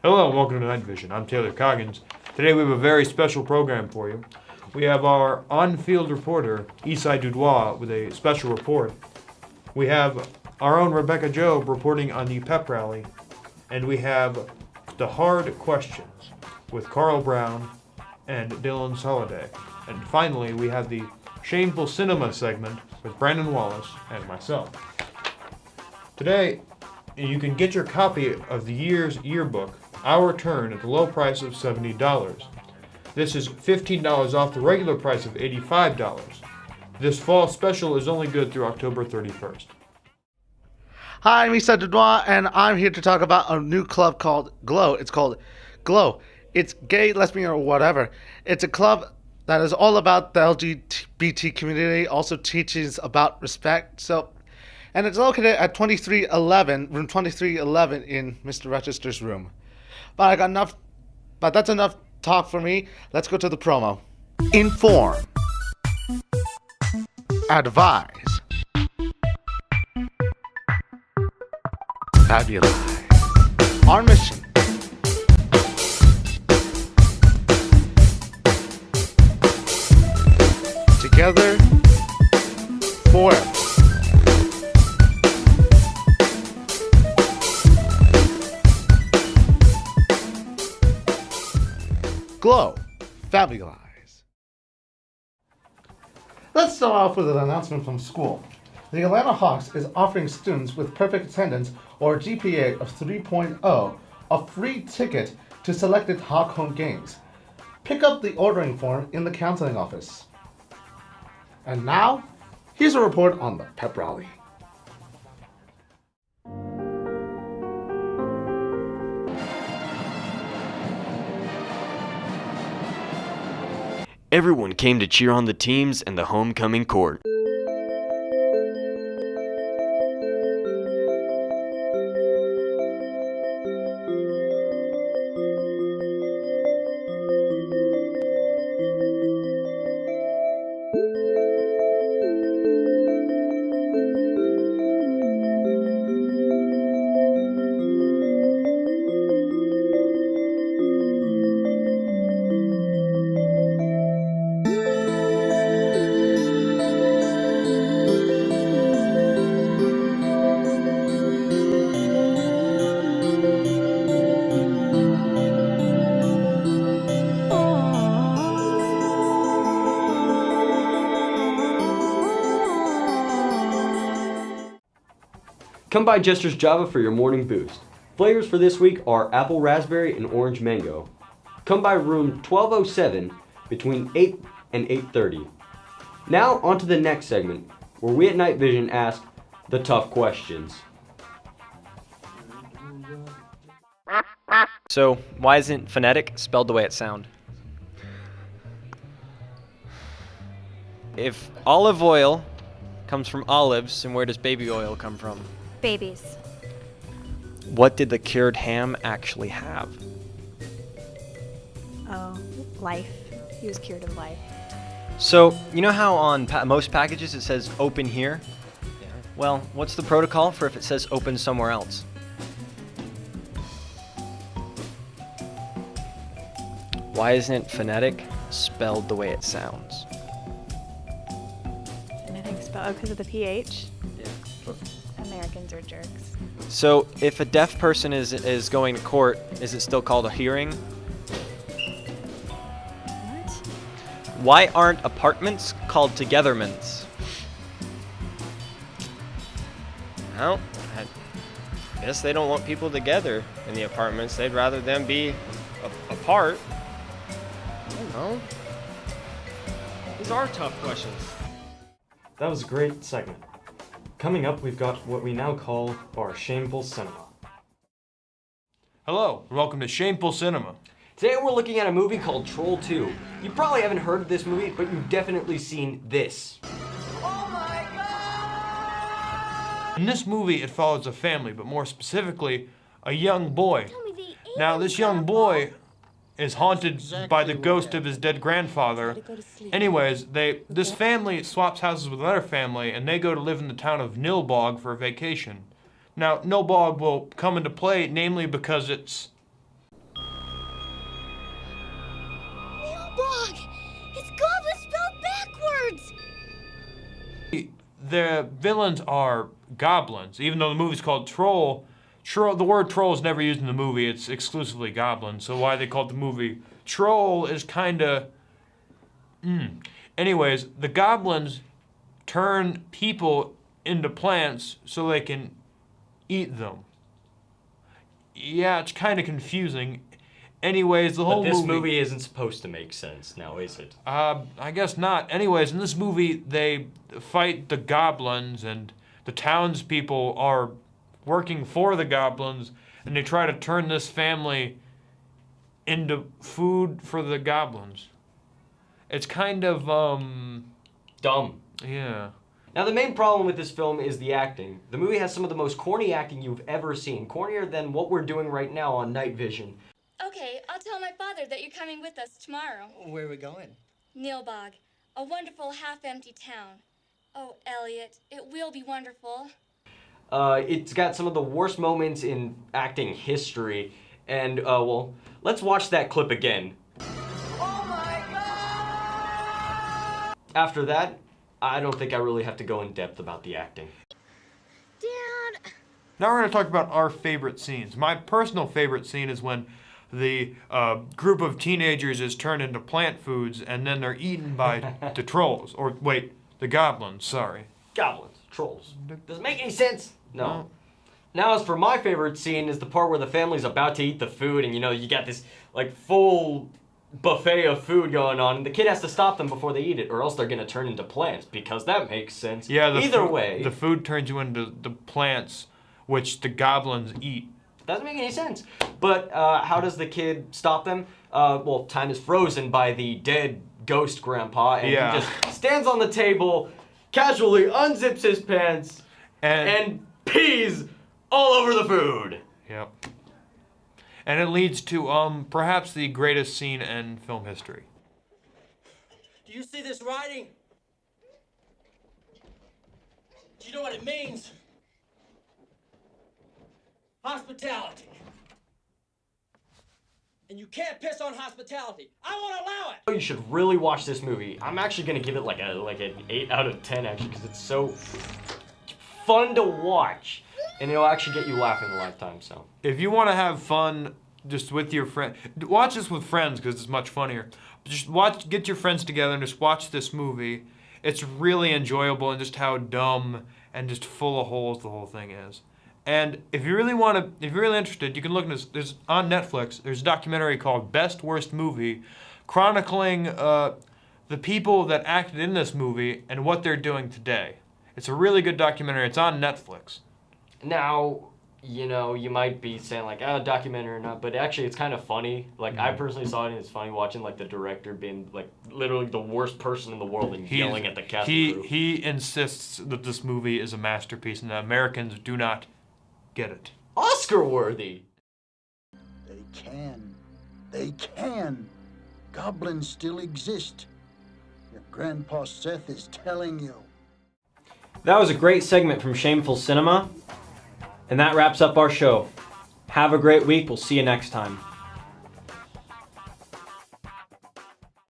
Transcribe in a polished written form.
Hello and welcome to KnightVision. I'm Taylor Coggins. Today we have a very special program for you. We have our on-field reporter, Isai Dudois, with a special report. We have our own Rebecca Jobe reporting on the pep rally. And we have the hard questions with Carl Brown and Dylan Soliday. And finally, we have the Shameful Cinema segment with Brandon Wallace and myself. Today, you can get your copy of the year's yearbook, Our Turn, at the low price of $70. This is $15 off the regular price of $85. This fall special is only good through October 31st. Hi, I'm Isai Dudois, and I'm here to talk about a new club called Glow. It's called Glow. It's gay, lesbian, or whatever. It's a club that is all about the LGBT community, also teaches about respect. And it's located at 2311, room 2311 in Mr. Register's room. But that's enough talk for me. Let's go to the promo. Inform. Advise. Fabulous. Our mission. Together forever. Glow. Fabulous. Let's start off with an announcement from school. The Atlanta Hawks is offering students with perfect attendance or a GPA of 3.0 a free ticket to selected Hawk home games. Pick up the ordering form in the counseling office. And now, here's a report on the pep rally. Everyone came to cheer on the teams and the homecoming court. Come by Jester's Java for your morning boost. Flavors for this week are apple raspberry and orange mango. Come by room 1207 between 8 and 8:30. Now on to the next segment, where we at KnightVision ask the tough questions. So, why isn't phonetic spelled the way it sounds? If olive oil comes from olives, then where does baby oil come from? Babies. What did the cured ham actually have? Oh, life. He was cured of life. So, you know how on most packages it says open here? Yeah. Well, what's the protocol for if it says open somewhere else? Why isn't phonetic spelled the way it sounds? Phonetic spelled because of the PH? Yeah. Americans are jerks. So, if a deaf person is going to court, is it still called a hearing? What? Why aren't apartments called togetherments? Well, I guess they don't want people together in the apartments. They'd rather them be apart. I don't know. These are tough questions. That was a great segment. Coming up, we've got what we now call our Shameful Cinema. Hello, and welcome to Shameful Cinema. Today we're looking at a movie called Troll 2. You probably haven't heard of this movie, but you've definitely seen this. In this movie, it follows a family, but more specifically, a young boy. Now, this young boy is haunted by the ghost of his dead grandfather. Anyways, this family swaps houses with another family, and they go to live in the town of Nilbog for a vacation. Now, Nilbog will come into play, namely because it's The villains are goblins, even though the movie's called Troll. The word troll is never used in the movie. It's exclusively goblin. So why they called the movie Troll is kind of... Anyways, the goblins turn people into plants so they can eat them. Yeah, it's kind of confusing. Anyways, the whole But this movie isn't supposed to make sense now, is it? I guess not. Anyways, in this movie, they fight the goblins, and the townspeople are working for the goblins, and they try to turn this family into food for the goblins. It's kind of, Dumb. yeah. Now, the main problem with this film is the acting. The movie has some of the most corny acting you've ever seen. Cornier than what we're doing right now on Night Vision. Okay, I'll tell my father that you're coming with us tomorrow. Where are we going? Nilbog, a wonderful half-empty town. Oh, Elliot, it will be wonderful. It's got some of the worst moments in acting history. And, well, let's watch that clip again. Oh my God! After that, I don't think I really have to go in depth about the acting. Dad! Now we're going to talk about our favorite scenes. My personal favorite scene is when the group of teenagers is turned into plant foods and then they're eaten by the trolls. Or, wait, the goblins, sorry. Goblins, trolls. Does it make any sense? No. Now, as for my favorite scene is the part where the family's about to eat the food and, you know, you got this, like, full buffet of food going on, and the kid has to stop them before they eat it, or else they're gonna turn into plants, because that makes sense. Yeah, Either way. the food turns you into the plants, which the goblins eat. Doesn't make any sense. But how does the kid stop them? Well, time is frozen by the dead ghost grandpa, and he just stands on the table, casually unzips his pants, and pees all over the food. Yep. And it leads to perhaps the greatest scene in film history. Do you see this writing? Do you know what it means? Hospitality. And you can't piss on hospitality. I won't allow it. You should really watch this movie. I'm actually gonna give it like an 8 out of 10 actually, because it's so fun to watch, and it'll actually get you laughing a lifetime. So if you want to have fun just with your friend, watch this with friends because it's much funnier. Just get your friends together and just watch this movie. It's really enjoyable, and just how dumb and just full of holes the whole thing is. And if you're really interested, you can look at this. There's on Netflix. There's a documentary called Best Worst Movie, chronicling the people that acted in this movie and what they're doing today. It's a really good documentary. It's on Netflix. now, you know, you might be saying like, oh, documentary or not, but actually it's kind of funny. Like, I personally saw it, and it's funny watching like the director being like literally the worst person in the world and yelling at the cast and crew. He insists that this movie is a masterpiece and that Americans do not get it. Oscar worthy. They can. Goblins still exist. Your Grandpa Seth is telling you. That was a great segment from Shameful Cinema. And that wraps up our show. Have a great week. We'll see you next time.